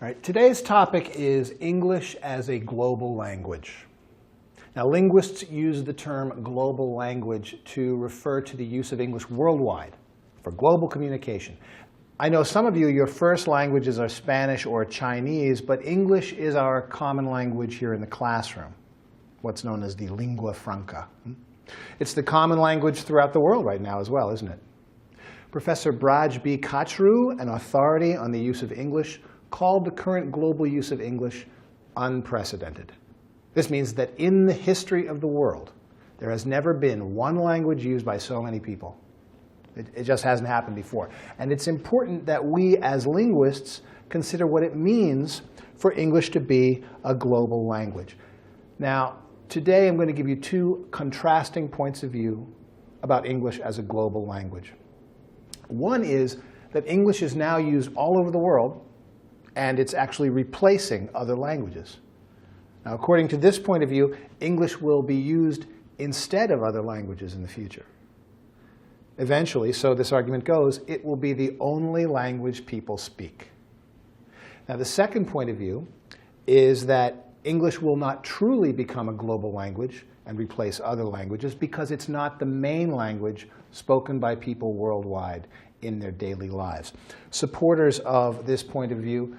All right, today's topic is English as a global language. Now, linguists use the term global language to refer to the use of English worldwide for global communication. I know some of you, your first languages are Spanish or Chinese, but English is our common language here in the classroom, what's known as the lingua franca. It's the common language throughout the world right now as well, isn't it? Professor Braj B. Kachru, an authority on the use of English, called the current global use of English unprecedented. This means that in the history of the world, there has never been one language used by so many people. It just hasn't happened before. And it's important that we as linguists consider what it means for English to be a global language. Now, today I'm going to give you two contrasting points of view about English as a global language. One is that English is now used all over the world, and it's actually replacing other languages. Now, according to this point of view, English will be used instead of other languages in the future. Eventually, so this argument goes, it will be the only language people speak. Now, the second point of view is that English will not truly become a global language and replace other languages because it's not the main language spoken by people worldwide in their daily lives. Supporters of this point of view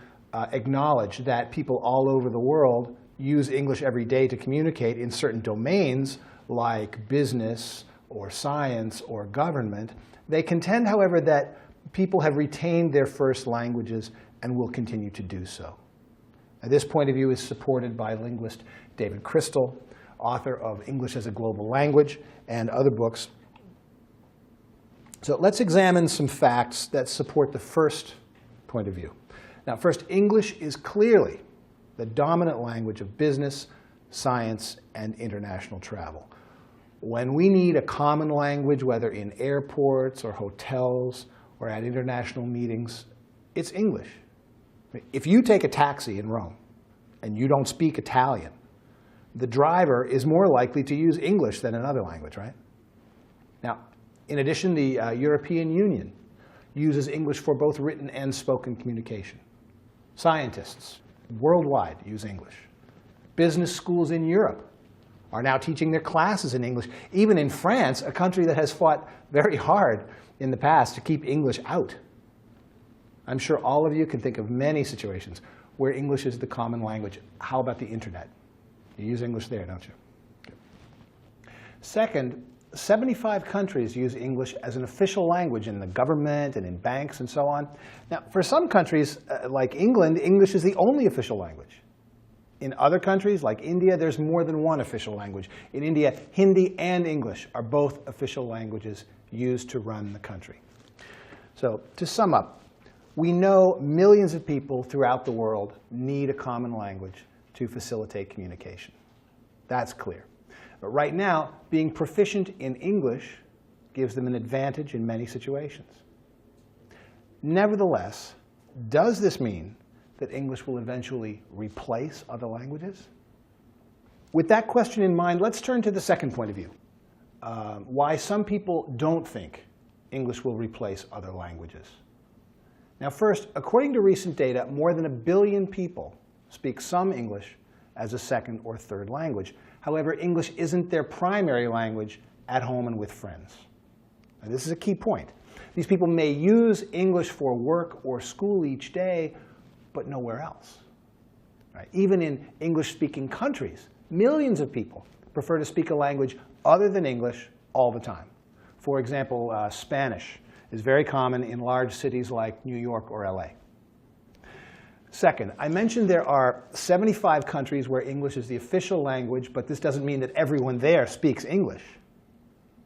acknowledge that people all over the world use English every day to communicate in certain domains like business or science or government. They contend, however, that people have retained their first languages and will continue to do so. Now, this point of view is supported by linguist David Crystal, author of English as a Global Language and other books. So let's examine some facts that support the first point of view. Now, first, English is clearly the dominant language of business, science, and international travel. When we need a common language, whether in airports or hotels or at international meetings, it's English. If you take a taxi in Rome and you don't speak Italian, the driver is more likely to use English than another language, right? Now, in addition, the European Union uses English for both written and spoken communication. Scientists worldwide use English. Business schools in Europe are now teaching their classes in English. Even in France, a country that has fought very hard in the past to keep English out. I'm sure all of you can think of many situations where English is the common language. How about the internet? You use English there, don't you? Okay. Second, 75 countries use English as an official language in the government and in banks and so on. Now, for some countries, like England, English is the only official language. In other countries, like India, there's more than one official language. In India, Hindi and English are both official languages used to run the country. So, to sum up, we know millions of people throughout the world need a common language to facilitate communication. That's clear. But right now, being proficient in English gives them an advantage in many situations. Nevertheless, does this mean that English will eventually replace other languages? With that question in mind, let's turn to the second point of view, why some people don't think English will replace other languages. Now first, according to recent data, more than 1 billion people speak some English as a second or third language. However, English isn't their primary language at home and with friends. Now, this is a key point. These people may use English for work or school each day, but nowhere else. Right? Even in English-speaking countries, millions of people prefer to speak a language other than English all the time. For example, Spanish is very common in large cities like New York or LA. Second, I mentioned there are 75 countries where English is the official language, but this doesn't mean that everyone there speaks English.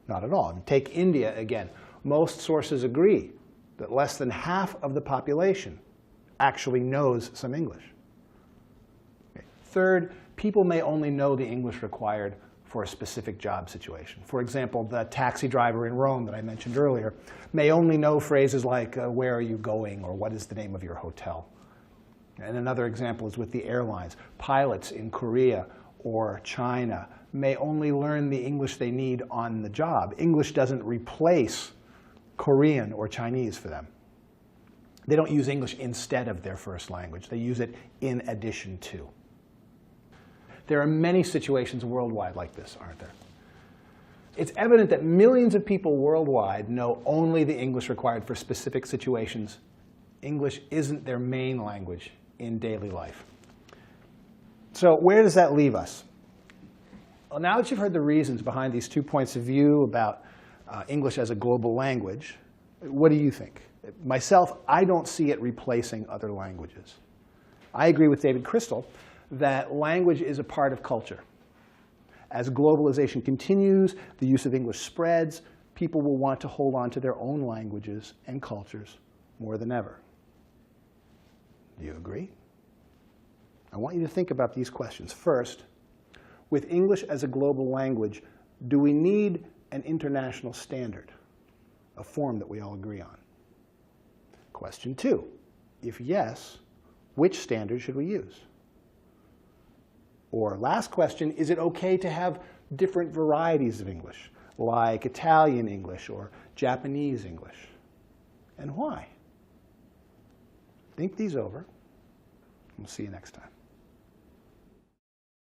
Not at all. Take India again. Most sources agree that less than half of the population actually knows some English. Okay. Third, people may only know the English required for a specific job situation. For example, the taxi driver in Rome that I mentioned earlier may only know phrases like, where are you going, or what is the name of your hotel? And another example is with the airlines. Pilots in Korea or China may only learn the English they need on the job. English doesn't replace Korean or Chinese for them. They don't use English instead of their first language. They use it in addition to. There are many situations worldwide like this, aren't there? It's evident that millions of people worldwide know only the English required for specific situations. English isn't their main language in daily life. So where does that leave us? Well, now that you've heard the reasons behind these 2 points of view about English as a global language, what do you think? Myself, I don't see it replacing other languages. I agree with David Crystal that language is a part of culture. As globalization continues, the use of English spreads, people will want to hold on to their own languages and cultures more than ever. Do you agree? I want you to think about these questions. First, with English as a global language, do we need an international standard, a form that we all agree on? Question 2, if yes, which standard should we use? Or last question, is it okay to have different varieties of English, like Italian English or Japanese English? And why? Think these over. We'll see you next time.